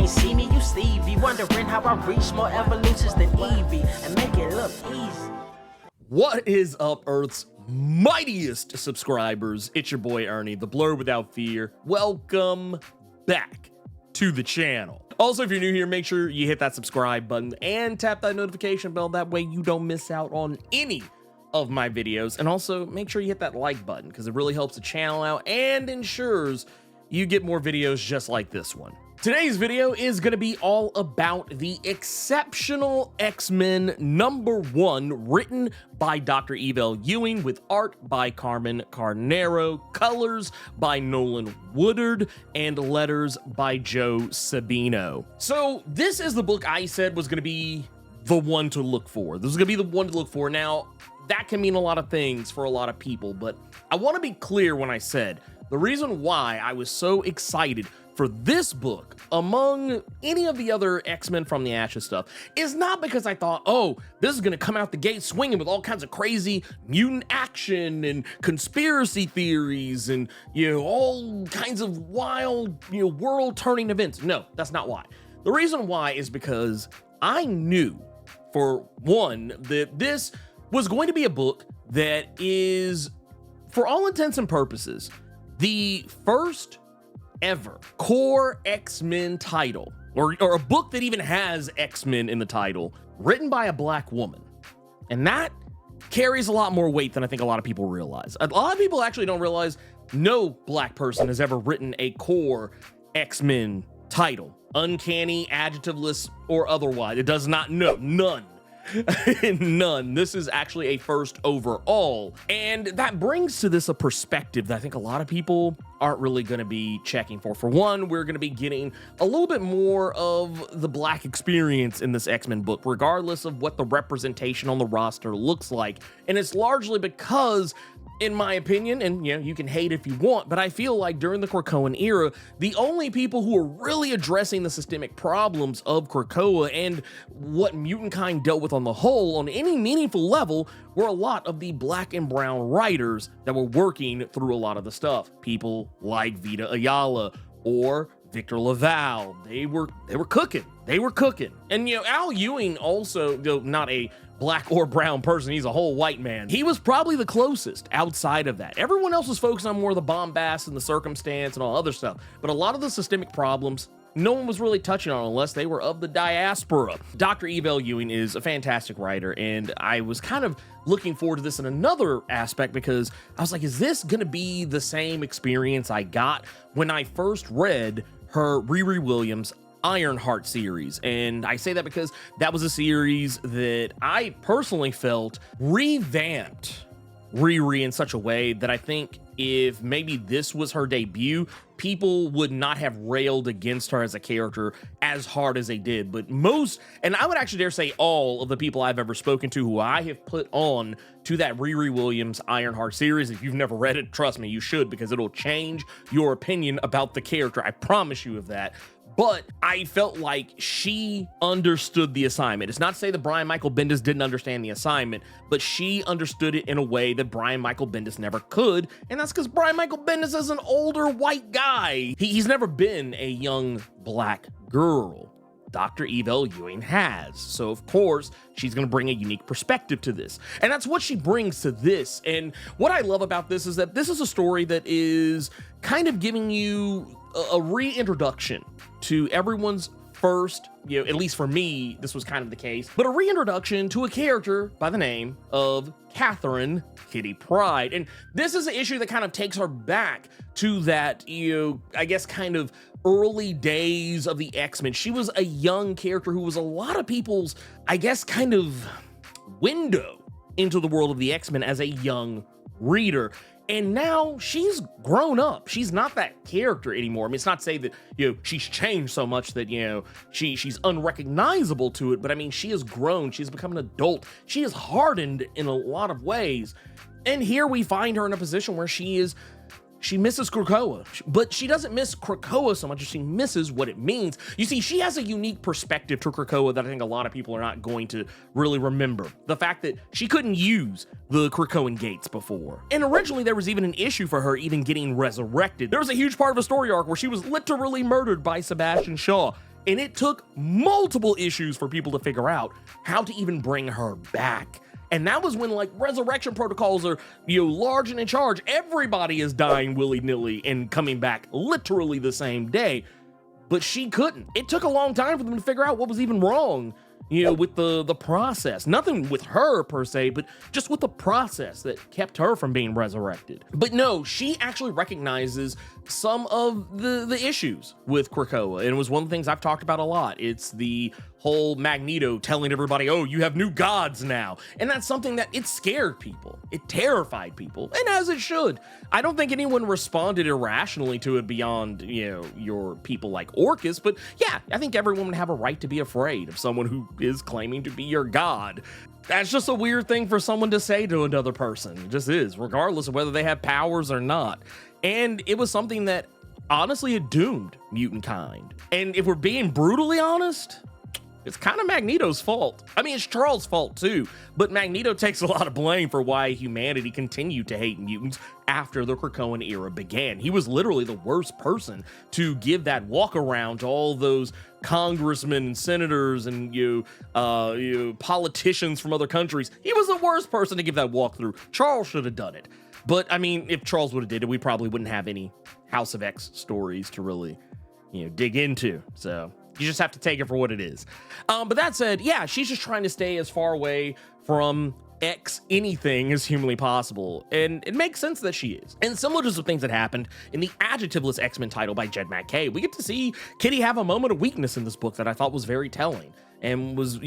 ain't see me, you Stevie. Wondering how I reach more evolutions than Evie and make it look easy. What is up, Earth's mightiest subscribers? It's your boy Ernie, the Blerd without fear. Welcome back to the channel. Also, if you're new here, make sure you hit that subscribe button and tap that notification bell. That way you don't miss out on any of my videos. And also make sure you hit that like button because it really helps the channel out and ensures you get more videos just like this one. Today's video is going to be all about the exceptional X-Men #1, written by Dr. Evel Ewing with art by Carmen Carnero, colors by Nolan Woodard, and letters by Joe Sabino. So this is the book I said was going to be the one to look for. This is going to be the one to look for. Now, that can mean a lot of things for a lot of people, but I want to be clear when I said the reason why I was so excited for this book among any of the other X-Men from the Ashes stuff is not because I thought, oh, this is going to come out the gate swinging with all kinds of crazy mutant action and conspiracy theories and, all kinds of wild, world-turning events. No, that's not why. The reason why is because I knew, for one, that this was going to be a book that is, for all intents and purposes, the first ever core X-Men title, or a book that even has X-Men in the title, written by a black woman. And that carries a lot more weight than I think a lot of people realize. A lot of people actually don't realize no black person has ever written a core X-Men title. Uncanny, adjectiveless, or otherwise. It does not, no, none. None. This is actually a first overall. And that brings to this a perspective that I think a lot of people aren't really going to be checking for. For one, we're going to be getting a little bit more of the black experience in this X-Men book, regardless of what the representation on the roster looks like. And it's largely because, in my opinion, and you can hate if you want, but I feel like during the Krakoan era, the only people who are really addressing the systemic problems of Krakoa and what mutant kind dealt with on the whole on any meaningful level were a lot of the black and brown writers that were working through a lot of the stuff. People like Vita Ayala or Victor Laval. They were cooking. They were cooking. And Al Ewing also, though not a black or brown person, he's a whole white man. He was probably the closest outside of that. Everyone else was focused on more of the bombast and the circumstance and all other stuff. But a lot of the systemic problems, no one was really touching on unless they were of the diaspora. Dr. Evel Ewing is a fantastic writer, and I was kind of looking forward to this in another aspect because I was like, is this gonna be the same experience I got when I first read her Riri Williams Ironheart series? And I say that because that was a series that I personally felt revamped Riri in such a way that I think if maybe this was her debut, people would not have railed against her as a character as hard as they did. But most, and I would actually dare say all of the people I've ever spoken to who I have put on to that Riri Williams Ironheart series, if you've never read it, trust me, you should, because it'll change your opinion about the character. I promise you of that. But I felt like she understood the assignment. It's not to say that Brian Michael Bendis didn't understand the assignment, but she understood it in a way that Brian Michael Bendis never could. And that's because Brian Michael Bendis is an older white guy. He's never been a young black girl. Dr. Evel Ewing has. So of course, she's going to bring a unique perspective to this. And that's what she brings to this. And what I love about this is that this is a story that is kind of giving you a reintroduction to everyone's first, at least for me, this was kind of the case, but a reintroduction to a character by the name of Catherine Kitty Pryde. And this is an issue that kind of takes her back to that, I guess kind of early days of the X-Men. She was a young character who was a lot of people's, I guess, kind of window into the world of the X-Men as a young reader. And now she's grown up. She's not that character anymore. I mean, it's not to say that, she's changed so much that, she's unrecognizable to it. But I mean, she has grown. She's become an adult. She is hardened in a lot of ways. And here we find her in a position where she misses Krakoa, but she doesn't miss Krakoa so much as she misses what it means. You see, she has a unique perspective to Krakoa that I think a lot of people are not going to really remember. The fact that she couldn't use the Krakoan gates before. And originally there was even an issue for her even getting resurrected. There was a huge part of a story arc where she was literally murdered by Sebastian Shaw. And it took multiple issues for people to figure out how to even bring her back. And that was when like resurrection protocols are, large and in charge. Everybody is dying willy-nilly and coming back literally the same day. But she couldn't. It took a long time for them to figure out what was even wrong, with the process. Nothing with her per se, but just with the process that kept her from being resurrected. But no, she actually recognizes some of the issues with Krakoa. And it was one of the things I've talked about a lot. It's the whole Magneto telling everybody, oh, you have new gods now. And that's something that it scared people. It terrified people, and as it should. I don't think anyone responded irrationally to it beyond, your people like Orcus, but yeah, I think everyone would have a right to be afraid of someone who is claiming to be your god. That's just a weird thing for someone to say to another person. It just is, regardless of whether they have powers or not. And it was something that honestly had doomed mutant kind. And if we're being brutally honest, it's kind of Magneto's fault. I mean, it's Charles' fault too, but Magneto takes a lot of blame for why humanity continued to hate mutants after the Krakoan era began. He was literally the worst person to give that walk around to all those congressmen and senators and politicians from other countries. He was the worst person to give that walkthrough. Charles should have done it. But I mean, if Charles would have did it, we probably wouldn't have any House of X stories to really, dig into. So you just have to take it for what it is. But that said, yeah, she's just trying to stay as far away from X anything as humanly possible. And it makes sense that she is. And similar to some things that happened in the adjectiveless X-Men title by Jed MacKay, we get to see Kitty have a moment of weakness in this book that I thought was very telling. And was,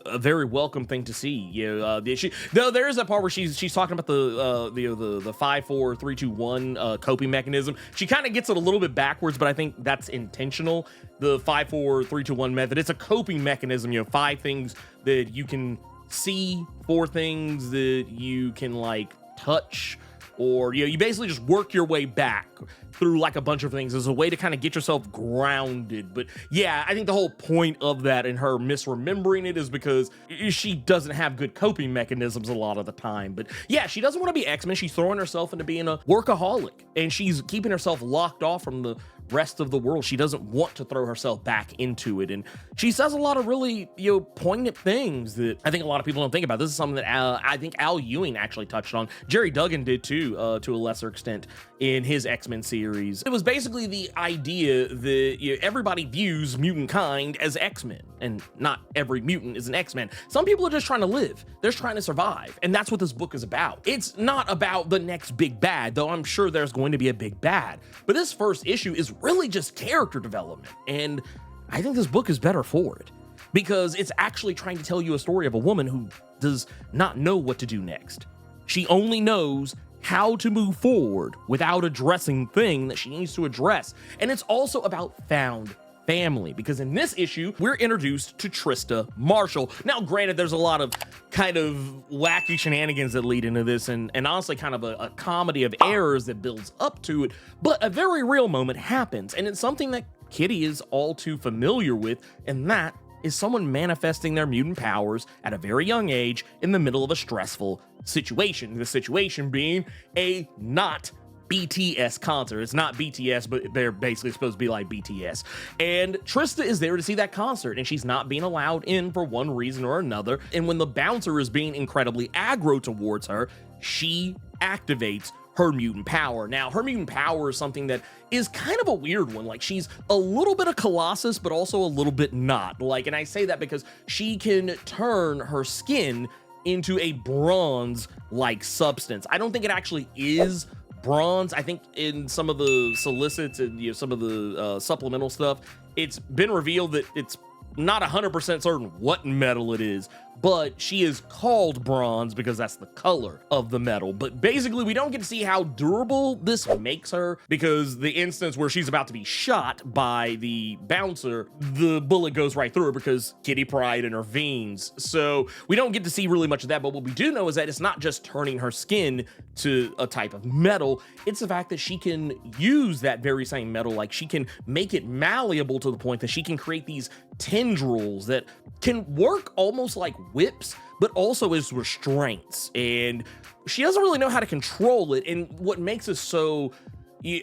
a very welcome thing to see. There is a part where she's talking about the 5, 4, 3, 2, 1 coping mechanism. She kind of gets it a little bit backwards, but I think that's intentional. The 5, 4, 3, 2, 1 method. It's a coping mechanism. 5 things that you can see, 4 things that you can like touch, or you basically just work your way back through like a bunch of things as a way to kind of get yourself grounded. But yeah, I think the whole point of that and her misremembering it is because she doesn't have good coping mechanisms a lot of the time. But yeah, she doesn't want to be X-Men. She's throwing herself into being a workaholic, and she's keeping herself locked off from the rest of the world. She doesn't want to throw herself back into it, and she says a lot of really poignant things that I think a lot of people don't think about. This is something that I think Al Ewing actually touched on. Jerry Duggan did too, to a lesser extent in his X-Men series. It was basically the idea that everybody views mutant kind as X-Men, and not every mutant is an X-Men. Some people are just trying to live. They're just trying to survive, and that's what this book is about. It's not about the next big bad, though I'm sure there's going to be a big bad. But this first issue is really just character development, and I think this book is better for it, because it's actually trying to tell you a story of a woman who does not know what to do next. She only knows how to move forward without addressing the thing that she needs to address. And it's also about found family, because in this issue, we're introduced to Trista Marshall. Now, granted, there's a lot of kind of wacky shenanigans that lead into this, and honestly kind of a comedy of errors that builds up to it, but a very real moment happens, and it's something that Kitty is all too familiar with, and that is someone manifesting their mutant powers at a very young age in the middle of a stressful situation. The situation being a not BTS concert. It's not BTS, but they're basically supposed to be like BTS. And Trista is there to see that concert, and she's not being allowed in for one reason or another. And when the bouncer is being incredibly aggro towards her, she activates her mutant power. Now, her mutant power is something that is kind of a weird one. Like, she's a little bit of Colossus, but also a little bit not. Like, and I say that because she can turn her skin into a bronze-like substance. I don't think it actually is bronze. I think in some of the solicits and some of the supplemental stuff, it's been revealed that it's not 100% certain what metal it is, but she is called bronze because that's the color of the metal. But basically, we don't get to see how durable this makes her, because the instance where she's about to be shot by the bouncer, the bullet goes right through her because Kitty Pryde intervenes. So we don't get to see really much of that, but what we do know is that it's not just turning her skin to a type of metal, it's the fact that she can use that very same metal. Like, she can make it malleable to the point that she can create these tendrils that can work almost like whips, but also as restraints. And she doesn't really know how to control it. And what makes it so,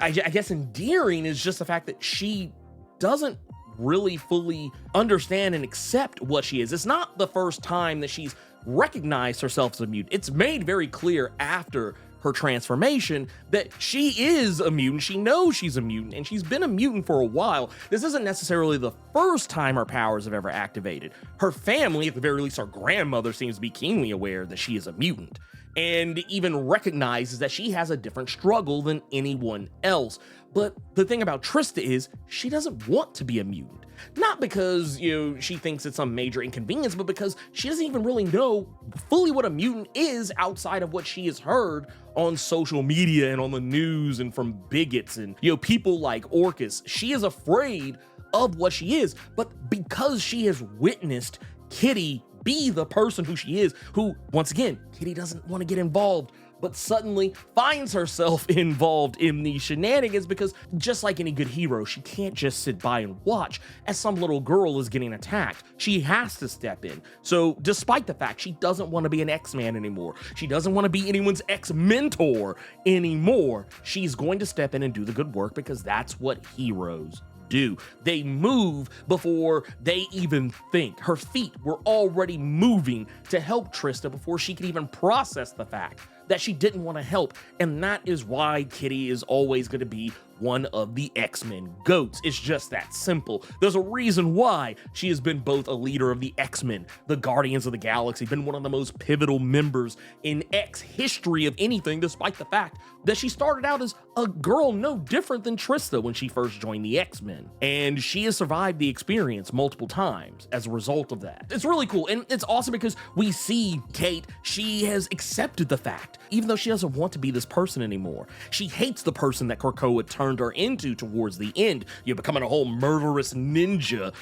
I guess, endearing is just the fact that she doesn't really fully understand and accept what she is. It's not the first time that she's recognized herself as a mutant. It's made very clear after her transformation that she is a mutant. She knows she's a mutant, and she's been a mutant for a while. This isn't necessarily the first time her powers have ever activated. Her family, at the very least her grandmother, seems to be keenly aware that she is a mutant, and even recognizes that she has a different struggle than anyone else. But the thing about Trista is she doesn't want to be a mutant. Not because, she thinks it's some major inconvenience, but because she doesn't even really know fully what a mutant is outside of what she has heard on social media and on the news and from bigots and, people like Orcus. She is afraid of what she is, but because she has witnessed Kitty be the person who she is, who, once again, Kitty doesn't want to get involved, but suddenly finds herself involved in these shenanigans, because just like any good hero, she can't just sit by and watch as some little girl is getting attacked. She has to step in. So despite the fact she doesn't want to be an X-Man anymore, she doesn't want to be anyone's ex-mentor anymore, she's going to step in and do the good work, because that's what heroes do. They move before they even think. Her feet were already moving to help Trista before she could even process the fact that she didn't want to help. And that is why Kitty is always going to be one of the X-Men GOATs. It's just that simple. There's a reason why she has been both a leader of the X-Men, the Guardians of the Galaxy, been one of the most pivotal members in X history of anything, despite the fact that she started out as a girl no different than Trista when she first joined the X-Men. And she has survived the experience multiple times as a result of that. It's really cool. And it's awesome because we see Kate, she has accepted the fact, even though she doesn't want to be this person anymore. She hates the person that Krakoa turned her into towards the end, becoming a whole murderous ninja,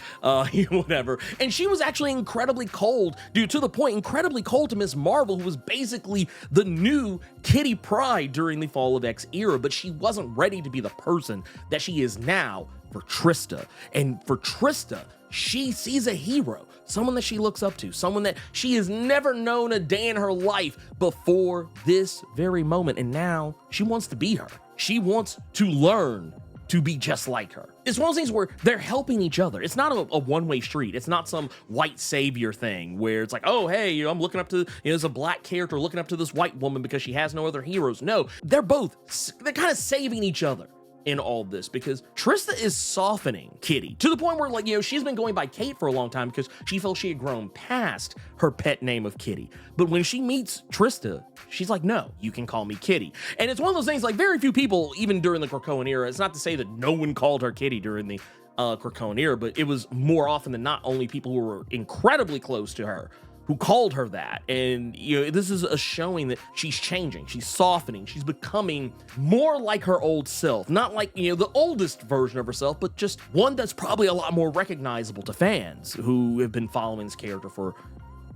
whatever. And she was actually incredibly cold, to the point, incredibly cold to Miss Marvel, who was basically the new Kitty Pryde during the Fall of X era, but she wasn't ready to be the person that she is now for Trista. And for Trista, she sees a hero, someone that she looks up to, someone that she has never known a day in her life before this very moment. And now she wants to be her. She wants to learn to be just like her. It's one of those things where they're helping each other. It's not a one-way street. It's not some white savior thing where it's like, oh, hey, I'm looking up to, there's a black character looking up to this white woman because she has no other heroes. No, they're kind of saving each other in all this, because Trista is softening Kitty to the point where, she's been going by Kate for a long time because she felt she had grown past her pet name of Kitty. But when she meets Trista, she's like, no, you can call me Kitty. And it's one of those things, like, very few people, even during the Krakoan era, it's not to say that no one called her Kitty during the Krakoan era, but it was more often than not only people who were incredibly close to her who called her that. And this is a showing that she's changing, she's softening, she's becoming more like her old self. Not like, the oldest version of herself, but just one that's probably a lot more recognizable to fans who have been following this character for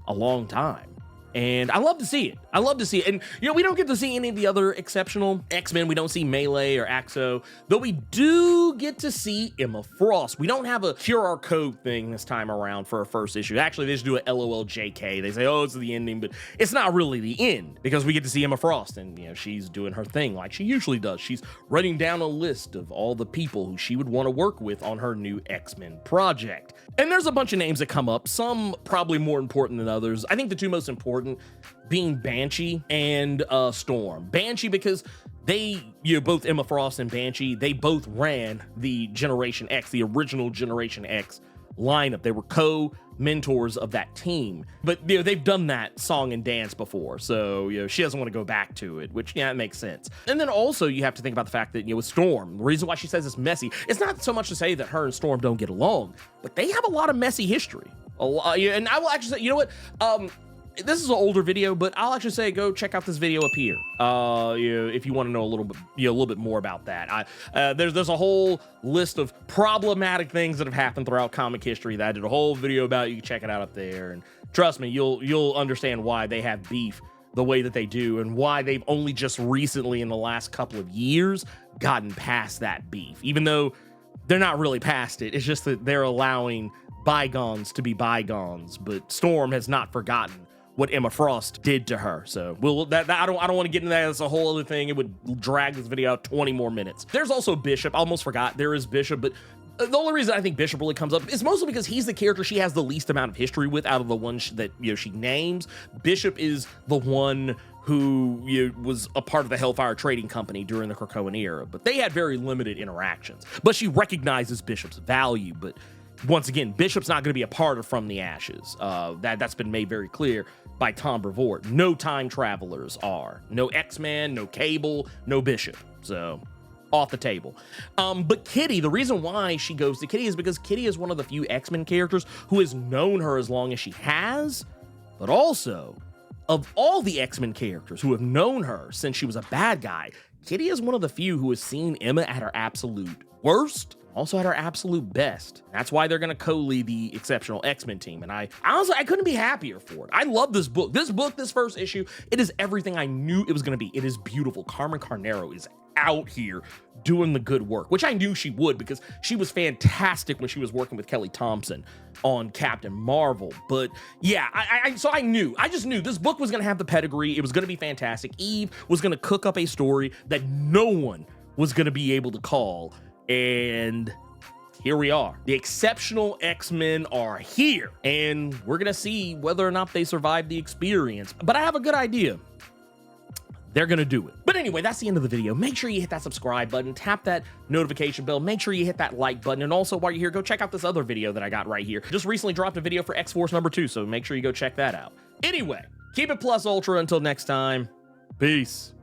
a long time. And I love to see it. I love to see it. And, we don't get to see any of the other exceptional X-Men. We don't see Melee or Axo, though we do get to see Emma Frost. We don't have a QR code thing this time around for our first issue. Actually, they just do a LOL JK. They say, oh, it's the ending, but it's not really the end, because we get to see Emma Frost, and, she's doing her thing like she usually does. She's writing down a list of all the people who she would want to work with on her new X-Men project. And there's a bunch of names that come up, some probably more important than others. I think the two most important being Banshee and Storm. Banshee because they, both Emma Frost and Banshee, they both ran the Generation X, the original Generation X lineup. They were co-mentors of that team, but they've done that song and dance before, so she doesn't want to go back to it, which it makes sense. And then also you have to think about the fact that with Storm, the reason why she says it's messy, it's not so much to say that her and Storm don't get along, but they have a lot of messy history. A lot, and I will actually say, you know what, this is an older video, but I'll actually say go check out this video up here. If you want to know a little bit more about that. There's a whole list of problematic things that have happened throughout comic history that I did a whole video about. You can check it out up there, and trust me, you'll understand why they have beef the way that they do, and why they've only just recently in the last couple of years gotten past that beef. Even though they're not really past it, it's just that they're allowing bygones to be bygones. But Storm has not forgotten what Emma Frost did to her. So I don't want to get into that. That's a whole other thing. It would drag this video out 20 more minutes. There's also Bishop. I almost forgot there is Bishop, but The only reason I think Bishop really comes up is mostly because he's the character she has the least amount of history with out of the ones that, you know, she names. Bishop is the one who, you know, was a part of the Hellfire Trading Company during the Krakoan era, but they had very limited interactions. But she recognizes Bishop's value. But once again, Bishop's not going to be a part of From the Ashes. That's been made very clear by Tom Brevoort. No time travelers are. No X-Men, no Cable, no Bishop. So off the table. But Kitty, the reason why she goes to Kitty is because Kitty is one of the few X-Men characters who has known her as long as she has, but also, of all the X-Men characters who have known her since she was a bad guy, Kitty is one of the few who has seen Emma at her absolute worst, also at her absolute best. That's why they're going to co-lead the Exceptional X-Men team. And I honestly, I couldn't be happier for it. I love this book. This first issue, it is everything I knew it was going to be. It is beautiful. Carmen Carnero is out here doing the good work, which I knew she would because she was fantastic when she was working with Kelly Thompson on Captain Marvel. But yeah, I just knew this book was going to have the pedigree. It was going to be fantastic. Eve was going to cook up a story that no one was going to be able to call. And here we are. The Exceptional X-Men are here, and we're going to see whether or not they survive the experience. But I have a good idea. They're gonna do it. But anyway, that's the end of the video. Make sure you hit that subscribe button, tap that notification bell, make sure you hit that like button, and also while you're here, go check out this other video that I got right here. Just recently dropped a video for X-Force #2, so make sure you go check that out. Anyway, keep it plus ultra until next time. Peace.